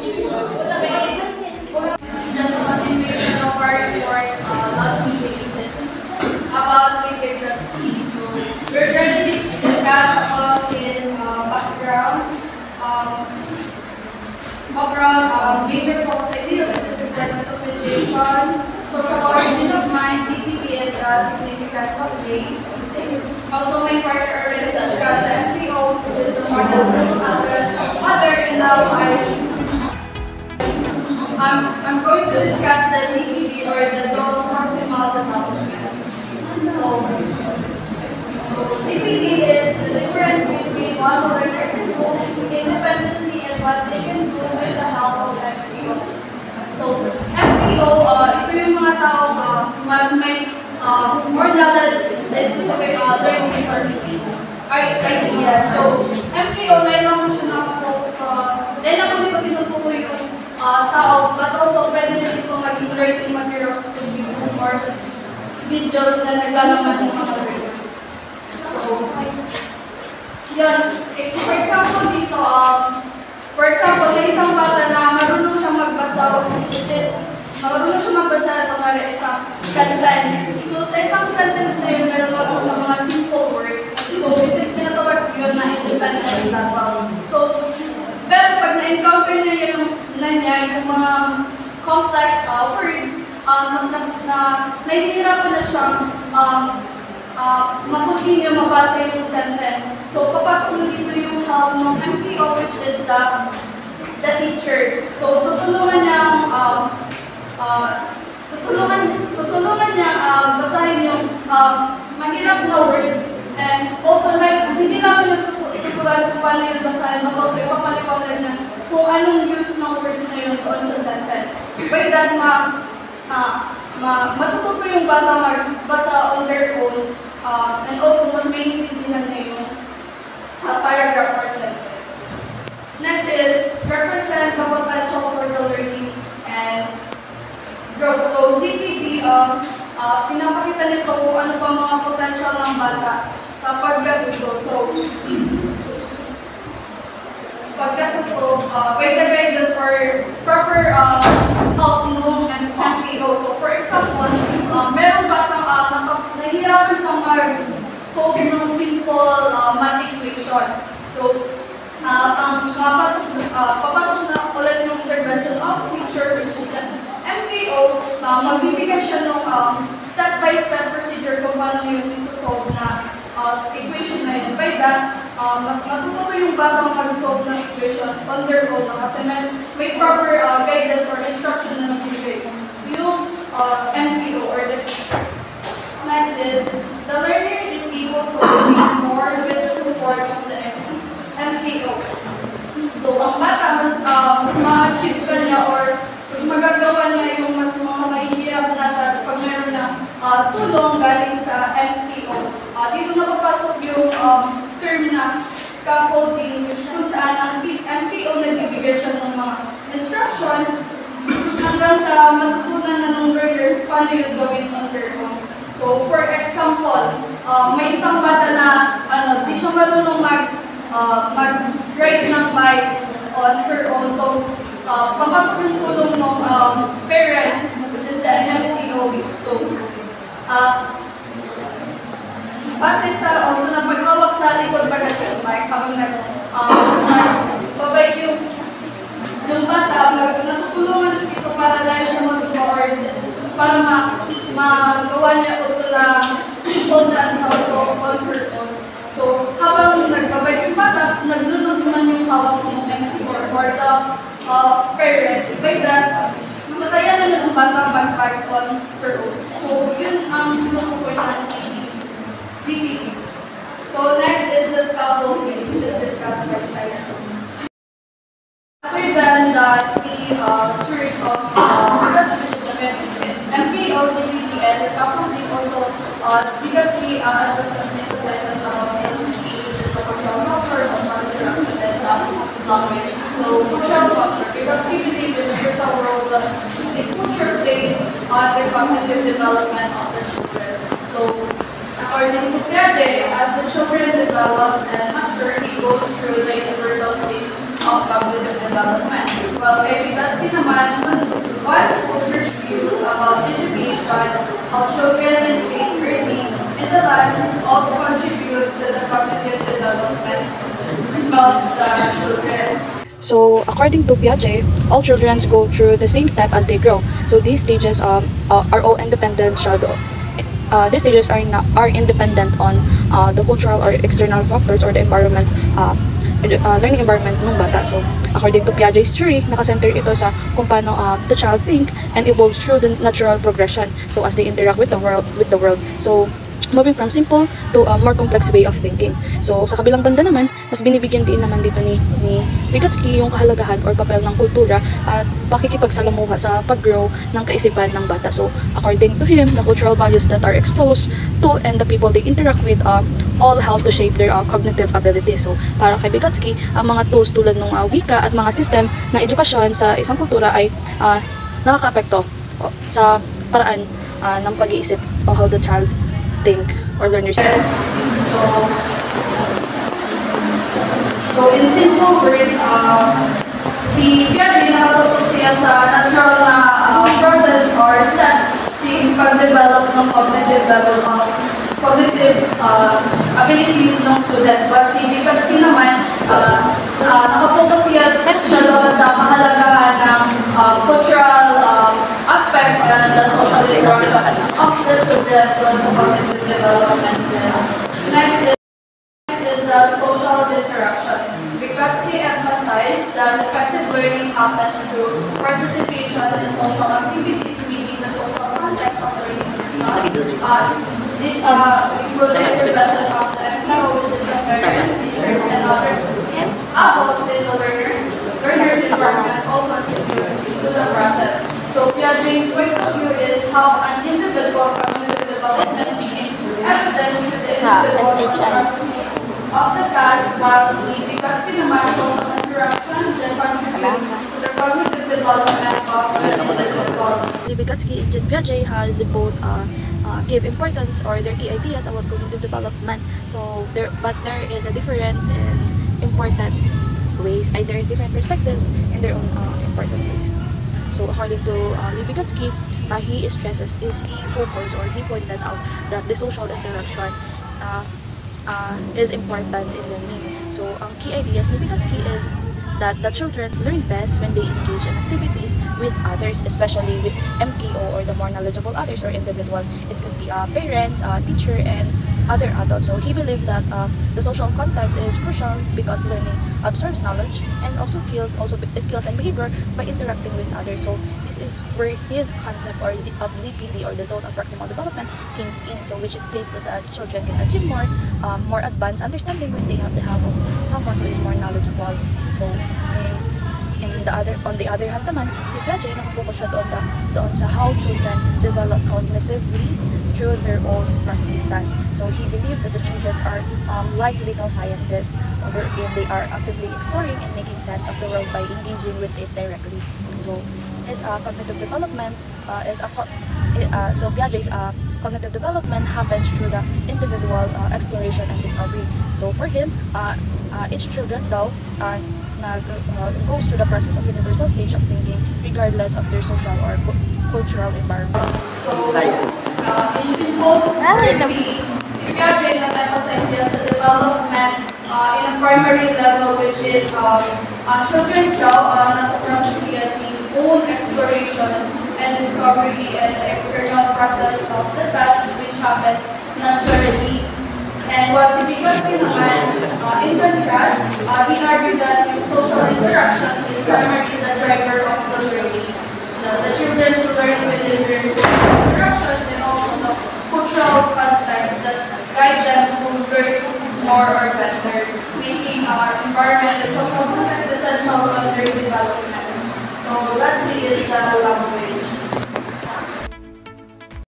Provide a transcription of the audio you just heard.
Just a continuation of our report last meeting, which is about David speech. So we're going to discuss about his major focus idea, which is importance of education, social origin of mind, CTP, and the significance of day. Also, my partner already discussed the MPO, which is the model other in the I'm going to discuss the CPD, or the zone proximal development. So CPD is the difference between what the learner can do independently and what they can do with the help of MPO. So MPO, ito yung mga tao mas may more knowledge sa specific learning ideas. So MPO, dahil lang mo siya nakapos dahil lang mo dito po yung tao, but also pwede na dito maging learning materials to be or videos na naglalaman ng mga learners. So, yun. For example dito, may isang bata na marunong siyang magbasa, which is, marunong siyang magbasa na para isang sentence. So, sa isang sentence na yun, meron ako ng mga simple words. So, ito is tinatawag yun na independent level. So, pero pag na-encounter na niya yung mga complex words, nahihirapan na siyang mag-continue mabasa yung sentence. So, papasok na dito yung help ng MPO, which is the teacher. So, tutulungan niya basahin yung mahirap na words. And also, like, hindi naman yung tuturuan kung paano yung basahin, but also ipapaliwanag niya kung anong use ng words na yun doon sa sentence. By that, matututo yung bata magbasa on their own, and also mas maintindihan niya yung paragraph or sentence. Next is represent the potential for the learning and growth. So ZPD, pinapakita nito kung ano pa mga potential ng bata sa pagkatuto. So pagkatuto, by the guidance or proper help ng MPO. So for example, merong batang nahihirapan siyang mag-solve ng simple math equation. So papasok na ulit yung intervention of teacher, which is the MPO, magbibigay siya ng step-by-step procedure kung paano yung isosolve na equation na yun. By that, matututo yung batang mag-solve ng equation on their own na kasi may proper guidance or instruction na nagbibigay yung MPO or the teacher. Next is, the learner is able to achieve more with the support of the MPO. So, ang bata, mas ma-achieve ka niya or mas magagawa niya yung mas mga mahihirap na task pag meron na tulong galing sa MPO. Dito napapasok yung term na scaffolding, kung saan ang MPO nagbibigay siya ng mga instruction hanggang sa matutunan na ng learner paano yung gawin on their own. So, for example, may isang bata na di siya marunong mag-ride ng bike on her own. So, papasok yung tulong ng parents, which is the MPO. So, base sa na paghawak sa likod baga sa bike, habang nagbabike yung bata, natutulungan ito para dahil siya matuwa or para magawa niya ito na simple task na ito on her own. So, habang nagbabike yung bata, naglulus man yung hawak ng MPO or the parents. By that, makakaya na ng bata mag-bike on her own. So, yun ang tinutukoy ng CPD. So, next is the scaffolding, which is discussed by side. Other than that, the truth of MPO, CPD, and the scaffolding also, because we emphasizes about SPD, which is the cultural factors of culture and language. So, cultural factor, because we believe in the crucial role that the culture plays on the cognitive development of the children. So, according to Piaget, as the children develops and mature, he goes through the universal stage of cognitive development. Well, kay Vygotsky naman, what culture's view about education, how children and train early in the life all contribute to the cognitive development of the children. So, according to Piaget, all children go through the same step as they grow. So, these stages are all independent shadow. These stages are independent on the cultural or external factors or the environment, learning environment ng bata. So, according to Piaget's theory, nakacenter ito sa kung paano the child think and evolves through the natural progression. So, as they interact with the world. So, moving from simple to a more complex way of thinking. So, sa kabilang banda naman, mas binibigyan din naman dito ni Vygotsky yung kahalagahan or papel ng kultura at pakikipagsalamuha sa pag-grow ng kaisipan ng bata. So, according to him, the cultural values that are exposed to and the people they interact with all help to shape their cognitive abilities. So, para kay Vygotsky, ang mga tools tulad ng wika at mga system ng edukasyon sa isang kultura ay nakaka-apekto sa paraan ng pag-iisip o how the child think or learn yourself. So in simple words, si Piaget nakatutok siya sa natural na process or steps si pag-develop ng cognitive level of cognitive abilities ng student. While si Vygotsky naman, nakapokus siya doon sa kahalagahan ng cultural aspect and the social environment of the children doon sa cognitive development. Next is the social interaction. Vygotsky emphasized that effective learning happens through participation in social activities, meaning the social context of learning. This includes the intervention of the MPO, which is the parents, teachers, and other adults in the learner's environment all contribute to the process. So Piaget's point of view is how an individual cognitive development being evident through the individual processing of the task, while Vygotsky naman social interactions that contribute to the cognitive development of the individuals. Vygotsky and Piaget has both give importance or their key ideas about cognitive development. So there is a different and important ways. There is different perspectives in their own important ways. So according to Vygotsky, he focused or he pointed out that the social interaction is important in learning. So ang key ideas ni Vygotsky is that the children learn best when they engage in activities with others, especially with MKO or the more knowledgeable others or individual. It could be parents, teacher, and other adults. So he believed that the social context is crucial because learning absorbs knowledge and also skills and behavior by interacting with others. So this is where his concept of ZPD or the zone of proximal development comes in. So which explains that children can achieve more advanced understanding when they have the help of someone who is more knowledgeable. So on the other hand naman, si Piaget nakafocus siya doon sa how children develop cognitively through their own processing tasks. So he believed that the children are like little scientists, wherein they are actively exploring and making sense of the world by engaging with it directly. So his cognitive development so Piaget's cognitive development happens through the individual exploration and discovery. So for him, each children's goes through the process of universal stage of thinking regardless of their social or cultural environment. So, in simple words, si Piaget nag-emphasize niya sa development in a primary level, which is children's nasa process niya si own exploration and discovery and the external process of the task which happens naturally. And while si Vygotsky naman, in contrast, he argued that social interactions is primarily the driver of the learning. The children learn within their social interactions and also the cultural context that guide them to learn more or better, making environment and social context essential of their development. So lastly is the language.